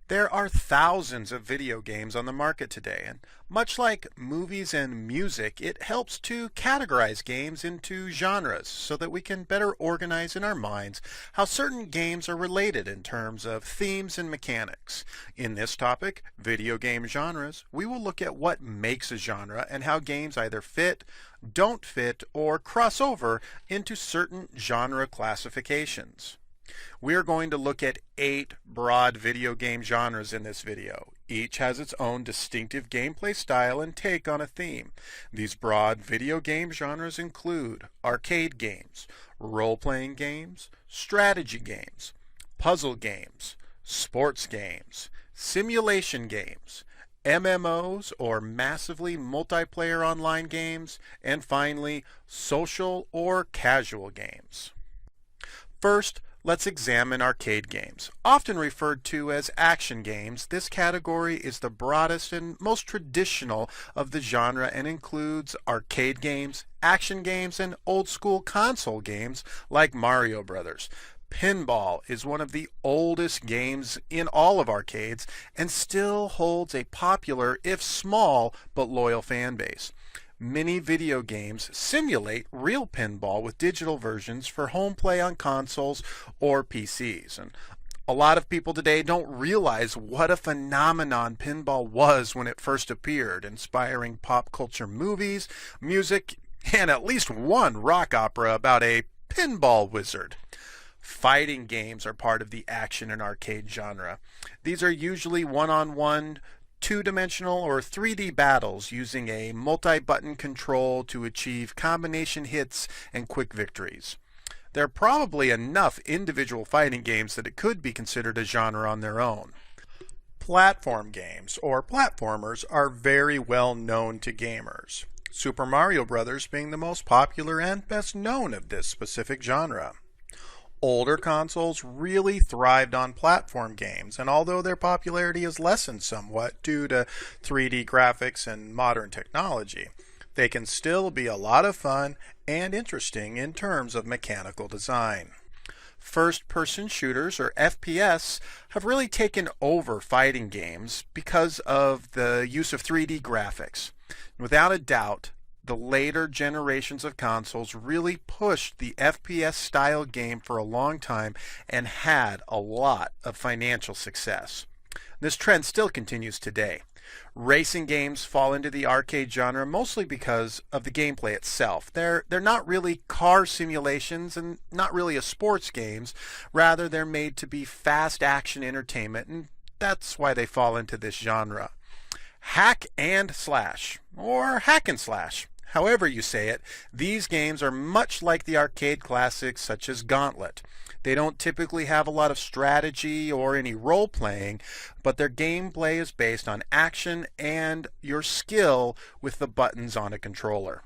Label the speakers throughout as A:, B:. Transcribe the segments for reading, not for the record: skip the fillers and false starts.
A: There are thousands of video games on the market today, and much like movies and music, it helps to categorize games into genres so that we can better organize in our minds how certain games are related in terms of themes and mechanics. In this topic, video game genres, we will look at what makes a genre and how games either fit, don't fit, or cross over into certain genre classifications. We are going to look at 8 broad video game genres in this video. Each has its own distinctive gameplay style and take on a theme. These broad video game genres include arcade games, role-playing games, strategy games, puzzle games, sports games, simulation games, MMOs or massively multiplayer online games, and finally, social or casual games. First, let's examine arcade games. Often referred to as action games, this category is the broadest and most traditional of the genre and includes arcade games, action games, and old-school console games like Mario Brothers. Pinball is one of the oldest games in all of arcades and still holds a popular, if small, but loyal fan base. Many video games simulate real pinball with digital versions for home play on consoles or PCs. And a lot of people today don't realize what a phenomenon pinball was when it first appeared, inspiring pop culture movies, music, and at least one rock opera about a pinball wizard. Fighting games are part of the action and arcade genre. These are usually one-on-one, two-dimensional or 3D battles using a multi-button control to achieve combination hits and quick victories. There are probably enough individual fighting games that it could be considered a genre on their own. Platform games, or platformers, are very well known to gamers, Super Mario Bros. Being the most popular and best known of this specific genre. Older consoles really thrived on platform games, and although their popularity has lessened somewhat due to 3D graphics and modern technology, they can still be a lot of fun and interesting in terms of mechanical design. First-person shooters, or FPS, have really taken over fighting games because of the use of 3D graphics. Without a doubt, the later generations of consoles really pushed the FPS style game for a long time and had a lot of financial success. This trend still continues today. Racing games fall into the arcade genre mostly because of the gameplay itself. They're not really car simulations and not really a sports games. Rather, they're made to be fast action entertainment, and that's why they fall into this genre. Hack and slash, or hack and slash. However you say it, these games are much like the arcade classics such as Gauntlet. They don't typically have a lot of strategy or any role-playing, but their gameplay is based on action and your skill with the buttons on a controller.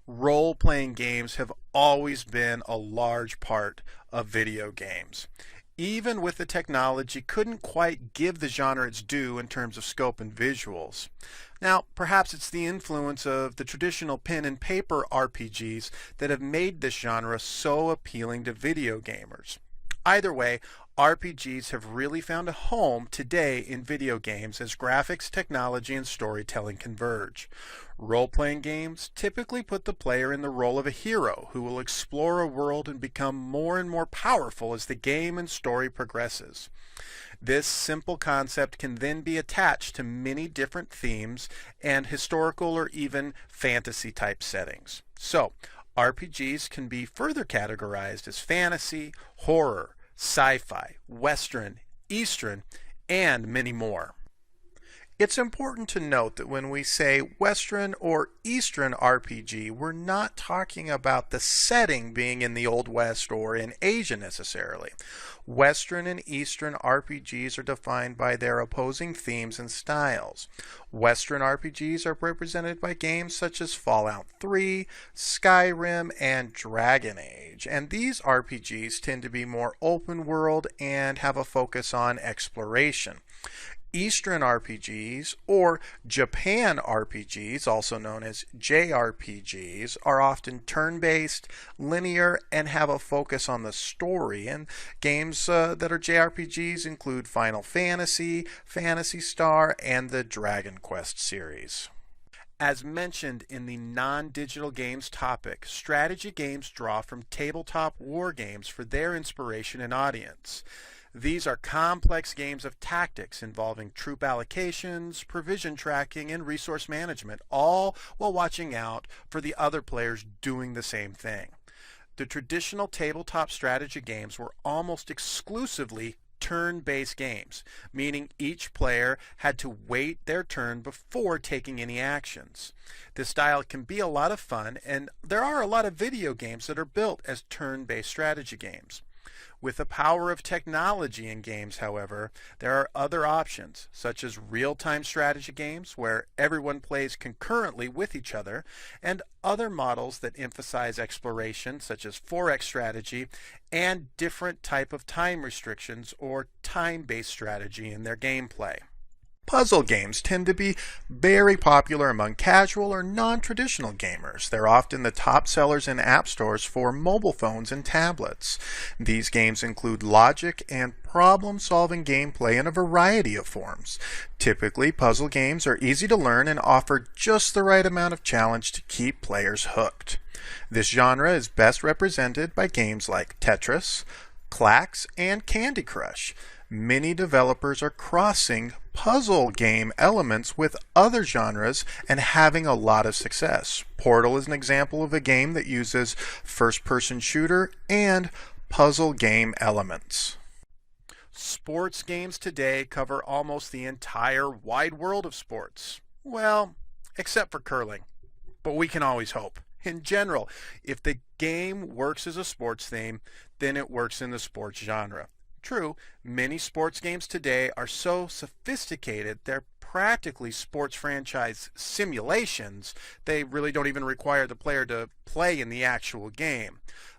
A: Role-playing games have always been a large part of video games. Even with the technology, couldn't quite give the genre its due in terms of scope and visuals. Now, perhaps it's the influence of the traditional pen and paper RPGs that have made this genre so appealing to video gamers. Either way, RPGs have really found a home today in video games as graphics, technology, and storytelling converge. Role-playing games typically put the player in the role of a hero who will explore a world and become more and more powerful as the game and story progresses. This simple concept can then be attached to many different themes and historical or even fantasy-type settings. So, RPGs can be further categorized as fantasy, horror, sci-fi, western, eastern, and many more. It's important to note that when we say Western or Eastern RPG, we're not talking about the setting being in the Old West or in Asia necessarily. Western and Eastern RPGs are defined by their opposing themes and styles. Western RPGs are represented by games such as Fallout 3, Skyrim, and Dragon Age, and these RPGs tend to be more open world and have a focus on exploration. Eastern RPGs or Japan RPGs, also known as JRPGs, are often turn-based, linear, and have a focus on the story. And games that are JRPGs include Final Fantasy, Phantasy Star, and the Dragon Quest series. As mentioned in the non-digital games topic, strategy games draw from tabletop war games for their inspiration and audience. These are complex games of tactics involving troop allocations, provision tracking, and resource management, all while watching out for the other players doing the same thing. The traditional tabletop strategy games were almost exclusively turn-based games, meaning each player had to wait their turn before taking any actions. This style can be a lot of fun, and there are a lot of video games that are built as turn-based strategy games. With the power of technology in games, however, there are other options, such as real-time strategy games where everyone plays concurrently with each other, and other models that emphasize exploration, such as 4X strategy, and different type of time restrictions or time-based strategy in their gameplay. Puzzle games tend to be very popular among casual or non-traditional gamers. They're often the top sellers in app stores for mobile phones and tablets. These games include logic and problem-solving gameplay in a variety of forms. Typically, puzzle games are easy to learn and offer just the right amount of challenge to keep players hooked. This genre is best represented by games like Tetris, Clax, and Candy Crush. Many developers are crossing puzzle game elements with other genres and having a lot of success. Portal is an example of a game that uses first-person shooter and puzzle game elements. Sports games today cover almost the entire wide world of sports. Well, except for curling. But we can always hope. In general, if the game works as a sports theme, then it works in the sports genre. True, many sports games today are so sophisticated they're practically sports franchise simulations. They really don't even require the player to play in the actual game.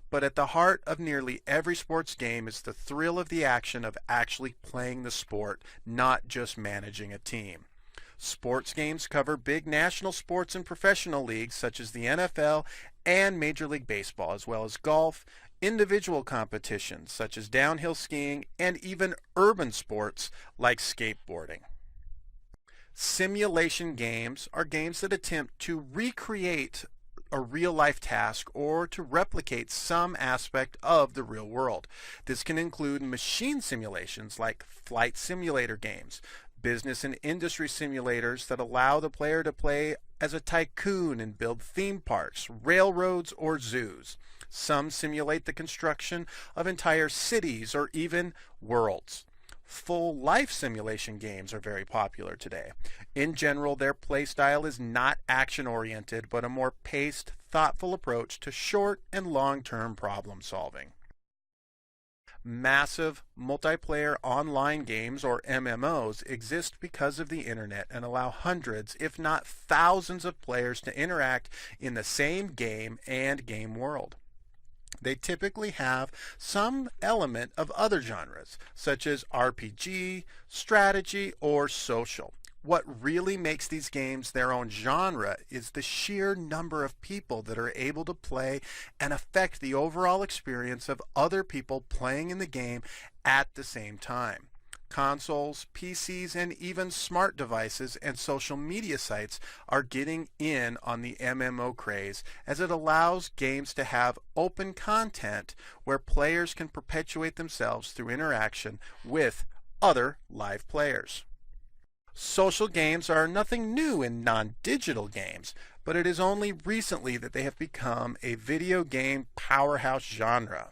A: But at the heart of nearly every sports game is the thrill of the action of actually playing the sport, not just managing a team. Sports games cover big national sports and professional leagues such as the NFL and Major League Baseball, as well as golf, individual competitions such as downhill skiing, and even urban sports like skateboarding. Simulation games are games that attempt to recreate a real-life task or to replicate some aspect of the real world. This can include machine simulations like flight simulator games, business and industry simulators that allow the player to play as a tycoon and build theme parks, railroads, or zoos. Some simulate the construction of entire cities or even worlds. Full life simulation games are very popular today. In general, their play style is not action-oriented, but a more paced, thoughtful approach to short and long-term problem solving. Massive multiplayer online games, or MMOs, exist because of the internet and allow hundreds, if not thousands, of players to interact in the same game and game world. They typically have some element of other genres, such as RPG, strategy, or social. What really makes these games their own genre is the sheer number of people that are able to play and affect the overall experience of other people playing in the game at the same time. Consoles, PCs, and even smart devices and social media sites are getting in on the MMO craze, as it allows games to have open content where players can perpetuate themselves through interaction with other live players. Social games are nothing new in non-digital games, but it is only recently that they have become a video game powerhouse genre.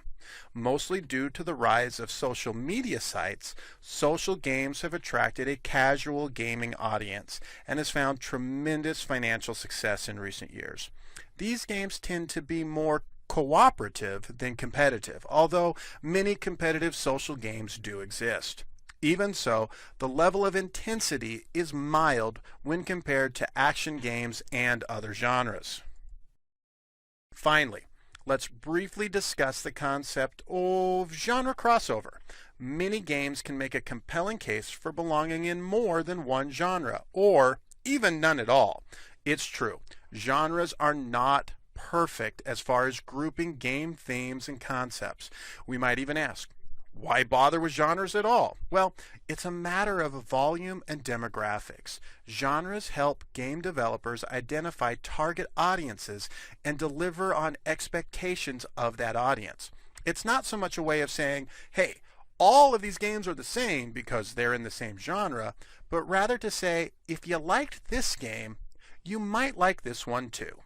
A: Mostly due to the rise of social media sites, social games have attracted a casual gaming audience and has found tremendous financial success in recent years. These games tend to be more cooperative than competitive, although many competitive social games do exist. Even so, the level of intensity is mild when compared to action games and other genres. Finally, Let's briefly discuss the concept of genre crossover. Many games can make a compelling case for belonging in more than one genre, or even none at all. It's true, genres are not perfect as far as grouping game themes and concepts. We might even ask, why bother with genres at all? Well, it's a matter of volume and demographics. Genres help game developers identify target audiences and deliver on expectations of that audience. It's not so much a way of saying, hey, all of these games are the same because they're in the same genre, but rather to say, if you liked this game, you might like this one too.